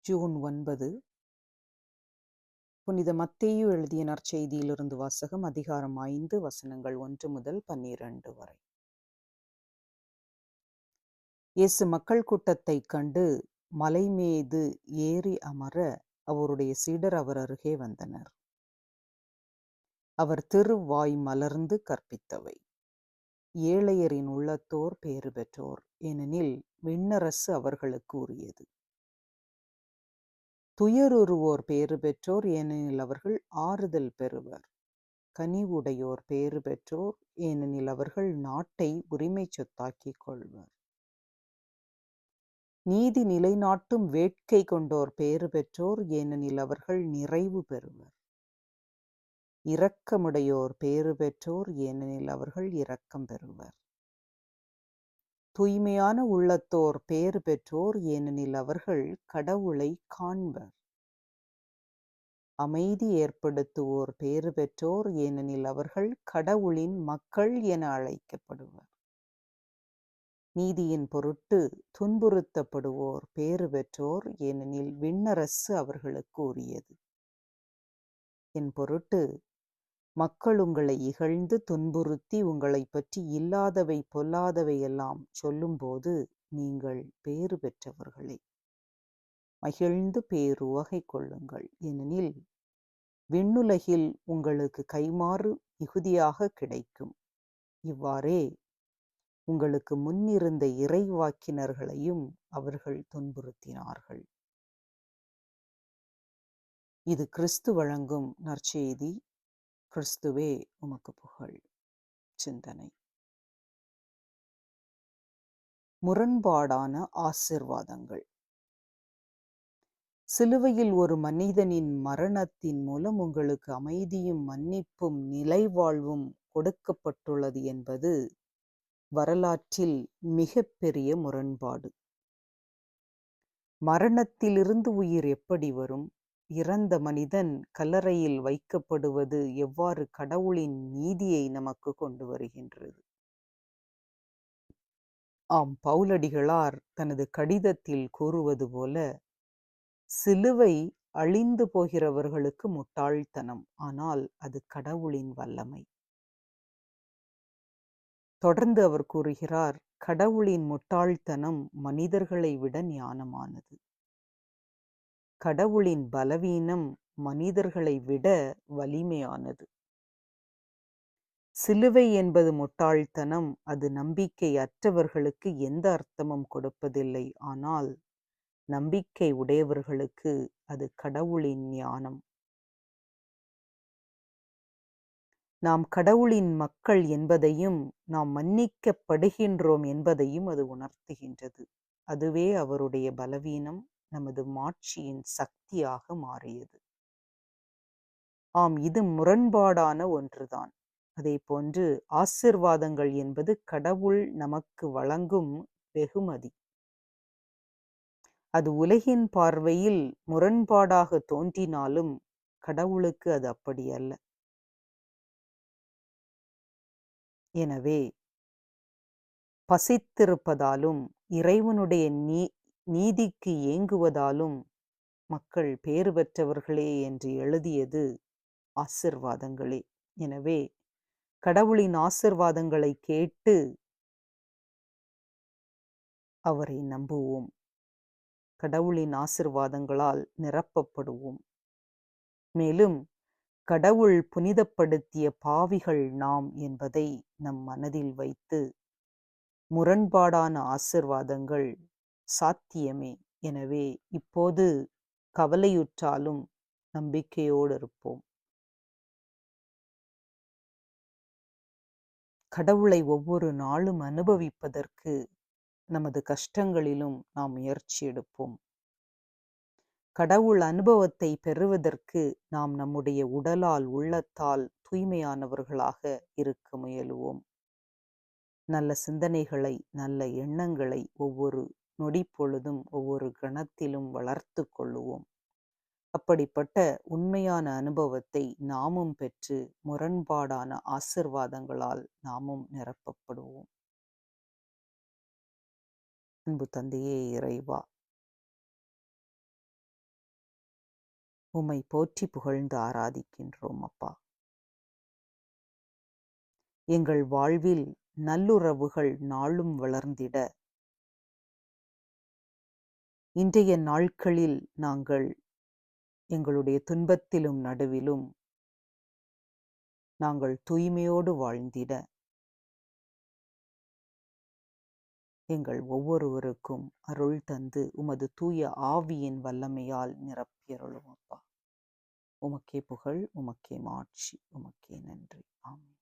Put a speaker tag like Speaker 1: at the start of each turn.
Speaker 1: June 9. புனித மத்தேயு எழுதிய நற்செய்தியிலிருந்து வாசகம். அதிகாரம் 5, வசனங்கள் 1 முதல் 12 வரை. இயேசு மக்கள் கூட்டத்தைக் கண்டு மலை மீது ஏறி அமர அவருடைய சீடர் அவர் அருகே வந்தனர். அவர் திருவாய் மலர்ந்து கற்பித்தவை: ஏழையரின் உள்ளத்தோர் பேறு பெற்றோர், ஏனெனில் விண்ணரசு அவர்களுக்கு உரியது. துயருறுவோர் பேறு பெற்றோர், ஏனெனில் அவர்கள் ஆறுதல் பெறுவர். கனிவுடையோர் பேறு பெற்றோர், ஏனெனில் அவர்கள் நாட்டை உரிமை சொத்தாக்கிக் கொள்வர். நீதி நிலைநாட்டும் வேட்கை கொண்டோர் பேறு பெற்றோர், ஏனெனில் அவர்கள் நிறைவு பெறுவர். இரக்கமுடையோர் பேறு பெற்றோர், ஏனெனில் அவர்கள் இரக்கம் பெறுவர். தூய்மையான உள்ளத்தோர் பேறு பெற்றோர், ஏனெனில் அவர்கள் கடவுளை காண்பர். அமைதி ஏற்படுத்துவோர் பேறு பெற்றோர், ஏனெனில் அவர்கள் கடவுளின் மக்கள் என அழைக்கப்படுவர். நீதியின் பொருட்டு துன்புறுத்தப்படுவோர் பேறு பெற்றோர், ஏனெனில் விண்ணரசு அவர்களுக்கு உரியது. என் பொருட்டு மக்கள் உங்களை இகழ்ந்து துன்புறுத்தி உங்களை பற்றி இல்லாதவை பொல்லாதவை எல்லாம் சொல்லும்போது நீங்கள் பேறு பெற்றவர்களே. மகிழ்ந்து பேருவகை கொள்ளுங்கள், ஏனெனில் விண்ணுலகில் உங்களுக்கு கைமாறு மிகுதியாக கிடைக்கும். இவ்வாறே உங்களுக்கு முன்னிருந்த இறைவாக்கினர்களையும் அவர்கள் துன்புறுத்தினார்கள். இது கிறிஸ்து வழங்கும் நற்செய்தி. கிறிஸ்துவே உமக்கு புகழ். சிந்தனை: முரண்பாடான ஆசீர்வாதங்கள். சிலுவையில் ஒரு மனிதனின் மரணத்தின் மூலம் உங்களுக்கு அமைதியும் மன்னிப்பும் நிலைவாழ்வும் கொடுக்கப்பட்டுள்ளது என்பது வரலாற்றில் மிகப்பெரிய முரண்பாடு. மரணத்திலிருந்து உயிர் எப்படி வரும்? இறந்த மனிதன் கல்லறையில் வைக்கப்படுவது எவ்வாறு கடவுளின் நீதியை நமக்கு கொண்டு வருகின்றது? ஆம், பவுலடிகளார் தனது கடிதத்தில் கூறுவது போல, சிலுவை அழிந்து போகிறவர்களுக்கு முட்டாள்தனம், ஆனால் அது கடவுளின் வல்லமை. தொடர்ந்து அவர் கூறுகிறார், கடவுளின் முட்டாள்தனம் மனிதர்களை விட ஞானமானது. கடவுளின் பலவீனம் மனிதர்களை விட வலிமையானது. சிலுவை என்பது முட்டாள்தனம். அது நம்பிக்கை அற்றவர்களுக்கு எந்த அர்த்தமும் கொடுப்பதில்லை. ஆனால் நம்பிக்கை உடையவர்களுக்கு அது கடவுளின் ஞானம். நாம் கடவுளின் மக்கள் என்பதையும் நாம் மன்னிக்கப்படுகின்றோம் என்பதையும் அது உணர்த்துகின்றது. அதுவே அவருடைய பலவீனம் நமது மாட்சியின் சக்தியாக மாறியது. ஆம், இது முரண்பாடான ஒன்றுதான். அதே போன்று ஆசீர்வாதங்கள் என்பது கடவுள் நமக்கு வழங்கும் வெகுமதி. அது உலகின் பார்வையில் முரண்பாடாக தோன்றினாலும் கடவுளுக்கு அது அப்படி அல்ல. எனவே பசித்திருப்பதாலும் இறைவனுடைய நீதிக்கு ஏங்குவதாலும் மக்கள் பேறு பெற்றவர்களே என்று எழுதியது ஆசீர்வாதங்களே. எனவே கடவுளின் ஆசீர்வாதங்களை கேட்டு அவரை நம்புவோம். கடவுளின் ஆசீர்வாதங்களால் நிரப்பப்படுவோம். மேலும் கடவுள் புனிதப்படுத்திய பாவிகள் நாம் என்பதை நம் மனதில் வைத்து முரண்பாடான ஆசீர்வாதங்கள் சாத்தியமே. எனவே இப்போது கவலையுற்றாலும் நம்பிக்கையோடு இருப்போம். கடவுளை ஒவ்வொரு நாளும் அனுபவிப்பதற்கு நமது கஷ்டங்களிலும் நாம் முயற்சி எடுப்போம். கடவுள் அனுபவத்தை பெறுவதற்கு நாம் நம்முடைய உடலால் உள்ளத்தால் தூய்மையானவர்களாக இருக்க முயலுவோம். நல்ல சிந்தனைகளை, நல்ல எண்ணங்களை ஒவ்வொரு நொடி பொழுதும் ஒவ்வொரு கணத்திலும் வளர்த்து கொள்ளுவோம். அப்படிப்பட்ட உண்மையான அனுபவத்தை நாமும் பெற்று முரண்பாடான ஆசீர்வாதங்களால் நாமும் நிரப்பப்படுவோம். அன்பு தந்தையே இறைவா, உம்மை போற்றி புகழ்ந்து ஆராதிக்கின்றோம் அப்பா. எங்கள் வாழ்வில் நல்லுறவுகள் நாளும் வளர்ந்திட இன்றைய நாட்களில் நாங்கள் எங்களுடைய துன்பத்திலும் நடுவிலும் நாங்கள் தூய்மையோடு வாழ்ந்திட எங்கள் ஒவ்வொருவருக்கும் அருள் தந்து உமது தூய ஆவியின் வல்லமையால் நிரப்பியருளும் அப்பா. உமக்கே புகழ், உமக்கே மாட்சி, உமக்கே நன்றி. ஆமென்.